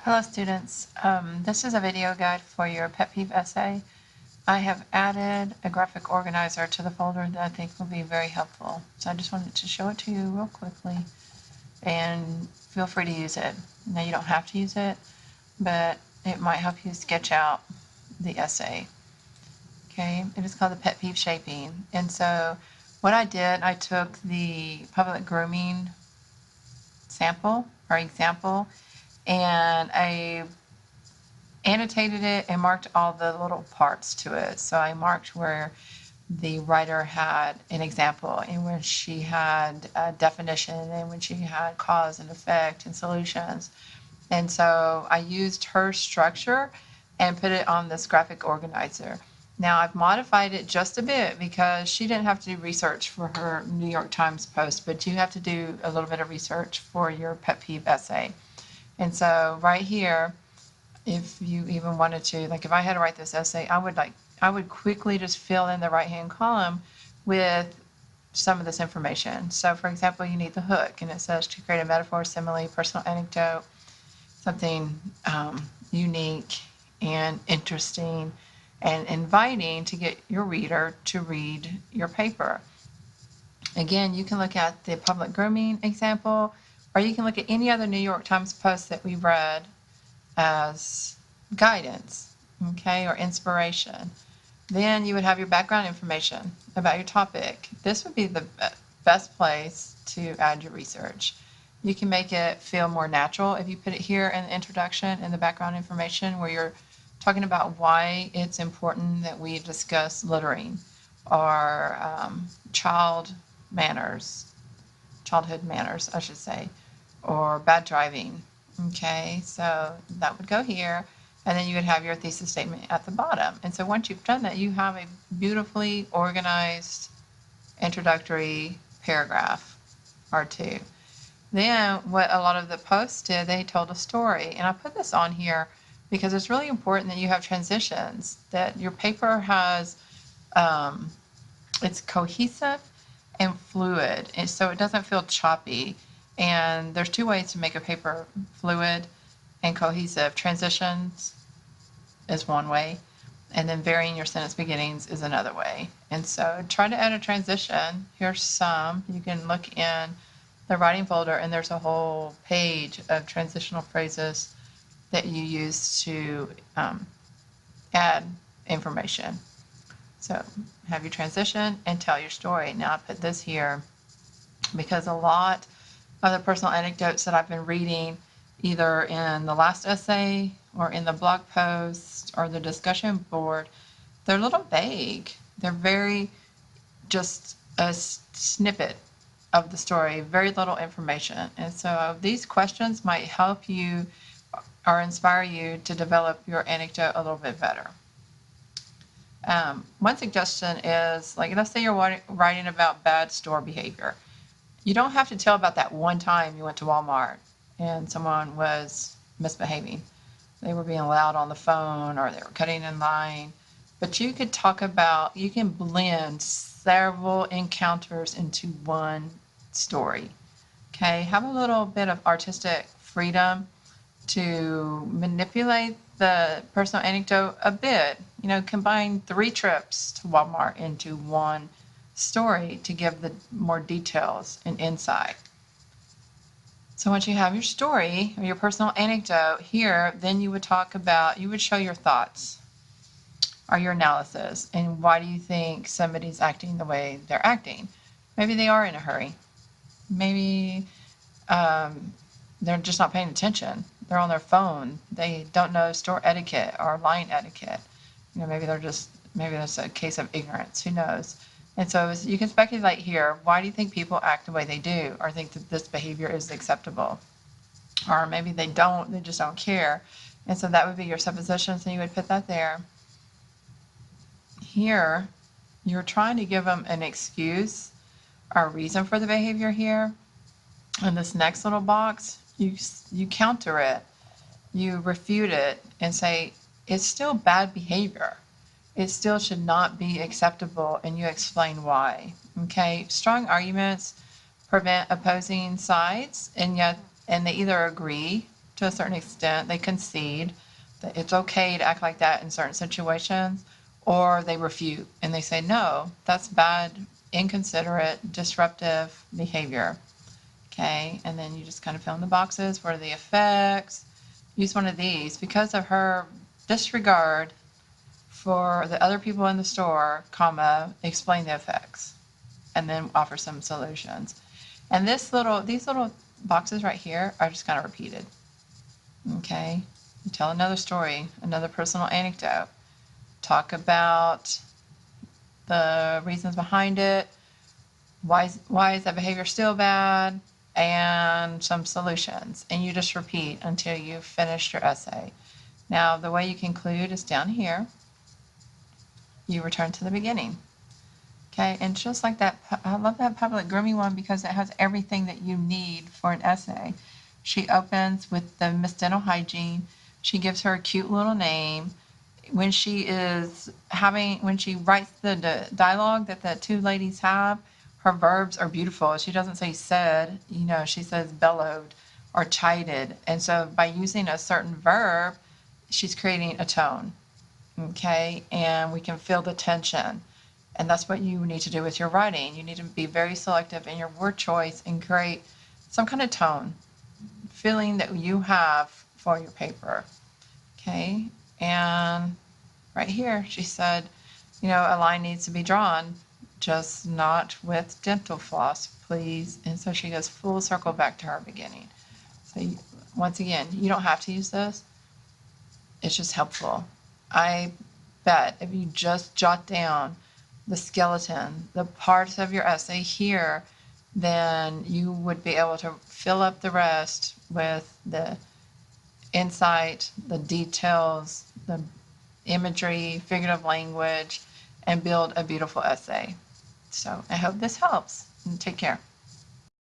Hello students, this is a video guide for your pet peeve essay. I have added a graphic organizer to the folder that I think will be very helpful. So I just wanted to show it to you real quickly and feel free to use it. Now you don't have to use it, but it might help you sketch out the essay. Okay, it is called the Pet Peeve Shaping. And so what I did, I took the public grooming sample or example and I annotated it and marked all the little parts to it. So I marked where the writer had an example and when she had a definition and when she had cause and effect and solutions. And so I used her structure and put it on this graphic organizer. Now I've modified it just a bit because she didn't have to do research for her New York Times post, but you have to do a little bit of research for your pet peeve essay. And so right here, if you even wanted to, like if I had to write this essay, I would quickly just fill in the right-hand column with some of this information. So for example, you need the hook and it says to create a metaphor, simile, personal anecdote, something unique and interesting and inviting to get your reader to read your paper. Again, you can look at the public grooming example, or you can look at any other New York Times post that we read as guidance, okay, or inspiration. Then you would have your background information about your topic. This would be the best place to add your research. You can make it feel more natural if you put it here in the introduction and the background information where you're talking about why it's important that we discuss littering or childhood manners, I should say, or bad driving. Okay, so that would go here, and then you would have your thesis statement at the bottom. And so once you've done that, you have a beautifully organized introductory paragraph or two. Then what a lot of the posts did, they told a story. And I put this on here because it's really important that you have transitions, that your paper has, it's cohesive and fluid, and so it doesn't feel choppy. And there's two ways to make a paper fluid and cohesive. Transitions is one way, and then varying your sentence beginnings is another way. And so try to add a transition. Here's some. You can look in the writing folder, and there's a whole page of transitional phrases that you use to add information. So have your transition and tell your story. Now I put this here because a lot of the personal anecdotes that I've been reading either in the last essay or in the blog post or the discussion board, they're a little vague. They're very just a snippet of the story, very little information. And so these questions might help you or inspire you to develop your anecdote a little bit better. One suggestion is, like, let's say you're writing about bad store behavior. You don't have to tell about that one time you went to Walmart and someone was misbehaving. They were being loud on the phone or they were cutting in line. But you could talk about, you can blend several encounters into one story. Okay, have a little bit of artistic freedom to manipulate the personal anecdote a bit. You know, combine 3 trips to Walmart into one story to give the more details and insight. So once you have your story or your personal anecdote here, then you would talk about, you would show your thoughts or your analysis and why do you think somebody's acting the way they're acting. Maybe they are in a hurry. Maybe they're just not paying attention. They're on their phone. They don't know store etiquette or line etiquette. You know, maybe that's a case of ignorance. Who knows? And so you can speculate here, why do you think people act the way they do or think that this behavior is acceptable? Or maybe they don't, they just don't care. And so that would be your supposition, so you would put that there. Here, you're trying to give them an excuse or reason for the behavior here. In this next little box, you counter it, you refute it and say, it's still bad behavior. It still should not be acceptable, and you explain why. Okay, strong arguments prevent opposing sides, and they either agree to a certain extent. They concede that it's okay to act like that in certain situations, or they refute and they say, no, that's bad, inconsiderate, disruptive behavior. Okay, and then you just kind of fill in the boxes. What are the effects? Use one of these. Because of her disregard for the other people in the store, comma, explain the effects, and then offer some solutions. And these little boxes right here are just kind of repeated. Okay, you tell another story, another personal anecdote, talk about the reasons behind it, why is that behavior still bad, and some solutions. And you just repeat until you've finished your essay. Now, the way you conclude is down here. You return to the beginning. Okay, and just like that, I love that public grooming one because it has everything that you need for an essay. She opens with the Miss Dental Hygiene. She gives her a cute little name. When she writes the dialogue that the two ladies have, her verbs are beautiful. She doesn't say said, she says bellowed or chided. And so by using a certain verb, she's creating a tone. Okay, and we can feel the tension. And that's what you need to do with your writing. You need to be very selective in your word choice and create some kind of tone, feeling that you have for your paper. Okay, and right here she said, a line needs to be drawn, just not with dental floss, please. And so she goes full circle back to her beginning. So once again, you don't have to use this. It's just helpful. I bet if you just jot down the skeleton, the parts of your essay here, then you would be able to fill up the rest with the insight, the details, the imagery, figurative language, and build a beautiful essay. So I hope this helps, and take care.